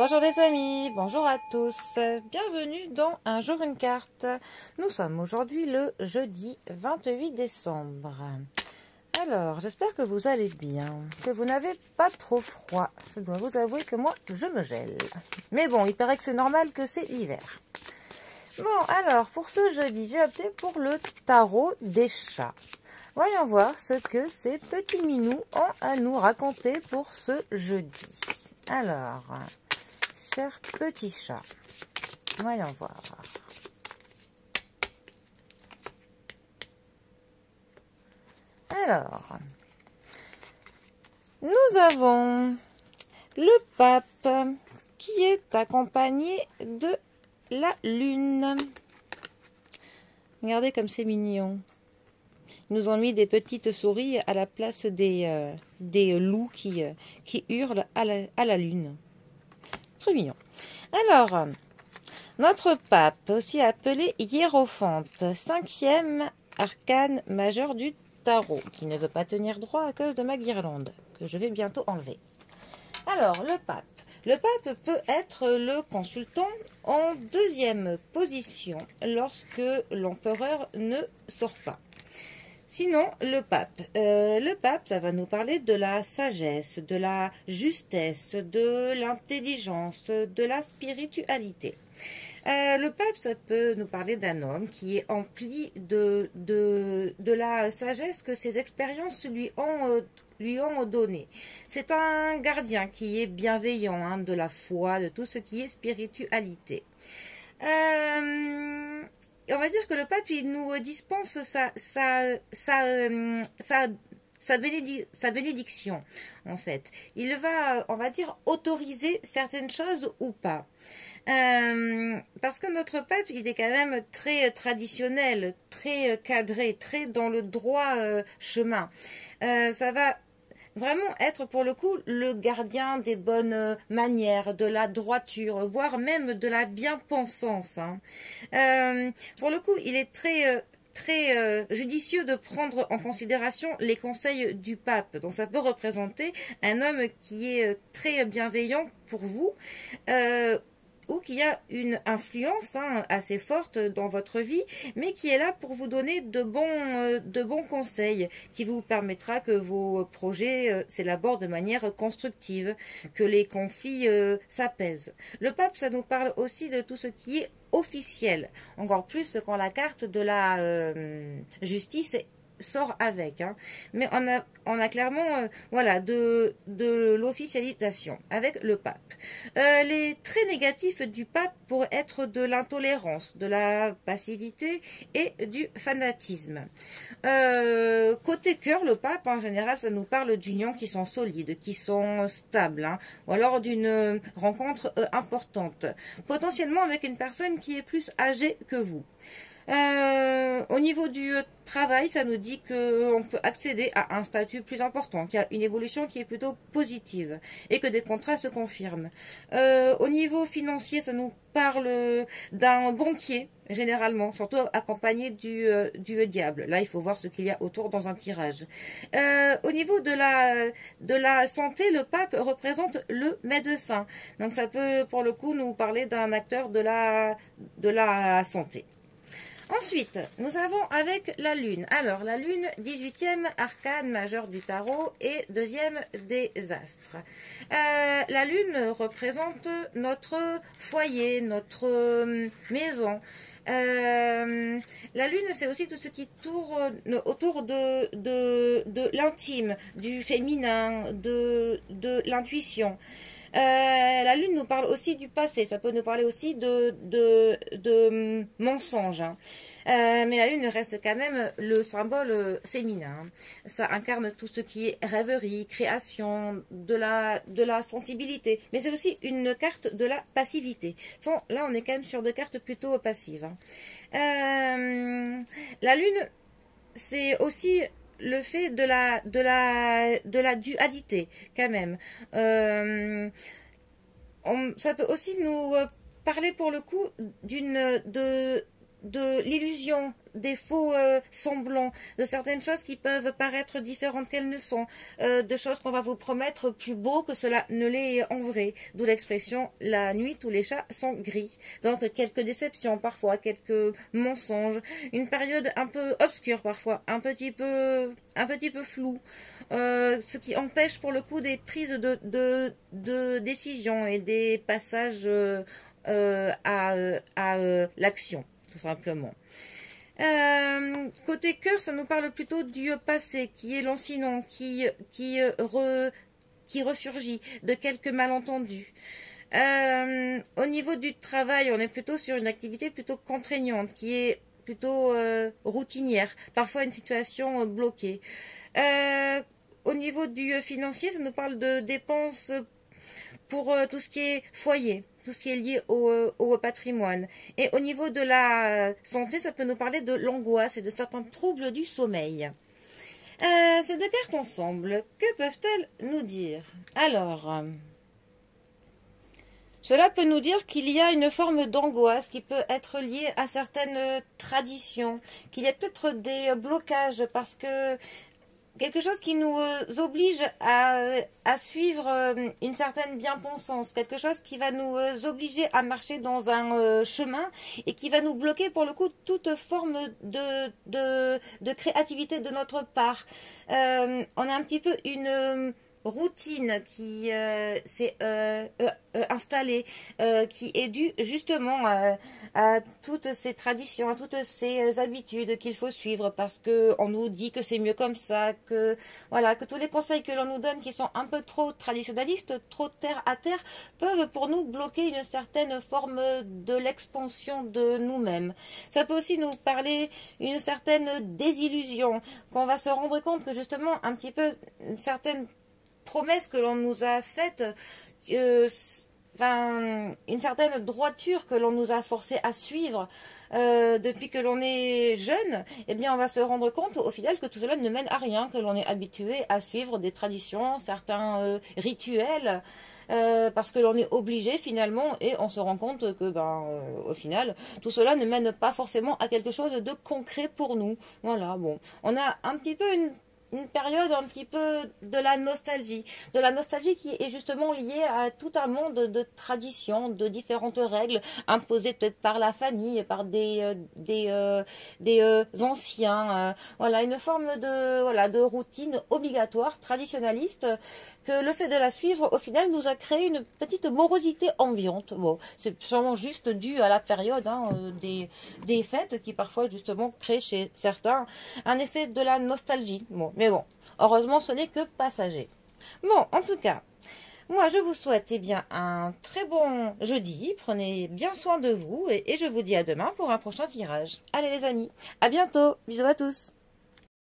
Bonjour les amis, bonjour à tous, bienvenue dans Un jour une carte. Nous sommes aujourd'hui le jeudi 28 décembre. Alors, j'espère que vous allez bien, que vous n'avez pas trop froid. Je dois vous avouer que moi, je me gèle. Mais bon, il paraît que c'est normal que c'est l'hiver. Bon, alors, pour ce jeudi, j'ai opté pour le tarot des chats. Voyons voir ce que ces petits minous ont à nous raconter pour ce jeudi. Alors, cher petit chat, voyons voir. Alors, nous avons le pape qui est accompagné de la lune. Regardez comme c'est mignon. Ils nous ont mis des petites souris à la place des loups qui hurlent à la lune. Très mignon. Alors, notre pape, aussi appelé Hiérophante, cinquième arcane majeur du tarot, qui ne veut pas tenir droit à cause de ma guirlande, que je vais bientôt enlever. Alors, le pape. Le pape peut être le consultant en deuxième position lorsque l'empereur ne sort pas. Sinon, le pape, ça va nous parler de la sagesse, de la justesse, de l'intelligence, de la spiritualité. Le pape, ça peut nous parler d'un homme qui est empli de la sagesse que ses expériences lui ont donné. C'est un gardien qui est bienveillant, hein, de la foi, de tout ce qui est spiritualité. On va dire que le pape, il nous dispense sa bénédiction, en fait. Il va, on va dire, autoriser certaines choses ou pas. Parce que notre pape, il est quand même très traditionnel, très cadré, très dans le droit chemin. Ça va vraiment être pour le coup le gardien des bonnes manières, de la droiture, voire même de la bien-pensance. Hein. Pour le coup, il est très judicieux de prendre en considération les conseils du pape. Donc ça peut représenter un homme qui est très bienveillant pour vous, ou qui a une influence assez forte dans votre vie, mais qui est là pour vous donner de bons conseils, qui vous permettra que vos projets s'élaborent de manière constructive, que les conflits s'apaisent. Le pape, ça nous parle aussi de tout ce qui est officiel, encore plus quand la carte de la justice sort avec, hein. Mais on a clairement voilà, de l'officialisation avec le pape. Les traits négatifs du pape pourraient être de l'intolérance, de la passivité et du fanatisme. Côté cœur, le pape, en général, ça nous parle d'unions qui sont solides, qui sont stables, hein, ou alors d'une rencontre importante, potentiellement avec une personne qui est plus âgée que vous. Au niveau du travail, ça nous dit qu'on peut accéder à un statut plus important, qu'il y a une évolution qui est plutôt positive et que des contrats se confirment. Au niveau financier, ça nous parle d'un banquier, généralement, surtout accompagné du diable. Là, il faut voir ce qu'il y a autour dans un tirage. Au niveau de la santé, le pape représente le médecin. Donc ça peut, pour le coup, nous parler d'un acteur de la santé. Ensuite, nous avons avec la lune. Alors, la lune, 18e arcane majeur du tarot et deuxième des astres. La lune représente notre foyer, notre maison. La lune, c'est aussi tout ce qui tourne autour de l'intime, du féminin, de l'intuition. La lune nous parle aussi du passé, ça peut nous parler aussi de mensonges. Hein. Mais la lune reste quand même le symbole féminin. Ça incarne tout ce qui est rêverie, création, de la sensibilité. Mais c'est aussi une carte de la passivité. Là, on est quand même sur deux cartes plutôt passives. Hein. La lune, c'est aussi le fait de la dualité, quand même. Ça peut aussi nous parler, pour le coup, de l'illusion, des faux semblants, de certaines choses qui peuvent paraître différentes qu'elles ne sont, de choses qu'on va vous promettre plus beau que cela ne l'est en vrai. D'où l'expression la nuit tous les chats sont gris. Donc quelques déceptions parfois, quelques mensonges, une période un peu obscure parfois, un petit peu floue, ce qui empêche pour le coup des prises de décision et des passages à l'action, tout simplement. Côté cœur, ça nous parle plutôt du passé, qui est lancinant, qui ressurgit de quelques malentendus. Au niveau du travail, on est plutôt sur une activité plutôt contraignante, qui est plutôt routinière, parfois une situation bloquée. Au niveau du financier, ça nous parle de dépenses pour tout ce qui est foyer, tout ce qui est lié au patrimoine. Et au niveau de la santé, ça peut nous parler de l'angoisse et de certains troubles du sommeil. Ces deux cartes ensemble, que peuvent-elles nous dire? Alors, cela peut nous dire qu'il y a une forme d'angoisse qui peut être liée à certaines traditions, qu'il y a peut-être des blocages parce que quelque chose qui nous oblige à suivre une certaine bien-pensance, quelque chose qui va nous obliger à marcher dans un chemin et qui va nous bloquer pour le coup toute forme de créativité de notre part. On a un petit peu une routine qui s'est installée, qui est due justement à toutes ces traditions, à toutes ces habitudes qu'il faut suivre parce que on nous dit que c'est mieux comme ça, que voilà, que tous les conseils que l'on nous donne qui sont un peu trop traditionnalistes, trop terre à terre, peuvent pour nous bloquer une certaine forme de l'expansion de nous-mêmes. Ça peut aussi nous parler une certaine désillusion, qu'on va se rendre compte que justement un petit peu une certaine promesse que l'on nous a faite, une certaine droiture que l'on nous a forcé à suivre depuis que l'on est jeune, eh bien on va se rendre compte au final que tout cela ne mène à rien, que l'on est habitué à suivre des traditions, certains rituels, parce que l'on est obligé finalement et on se rend compte que au final tout cela ne mène pas forcément à quelque chose de concret pour nous. Voilà, bon, on a un petit peu une période un petit peu de la nostalgie qui est justement liée à tout un monde de traditions, de différentes règles imposées peut-être par la famille, par des anciens, voilà, une forme de routine obligatoire, traditionnaliste, que le fait de la suivre au final nous a créé une petite morosité ambiante. Bon, c'est sûrement juste dû à la période des fêtes qui parfois justement créent chez certains un effet de la nostalgie. Bon, mais bon, heureusement ce n'est que passager. Bon, en tout cas, moi je vous souhaite bien un très bon jeudi, prenez bien soin de vous et je vous dis à demain pour un prochain tirage. Allez les amis, à bientôt, bisous à tous.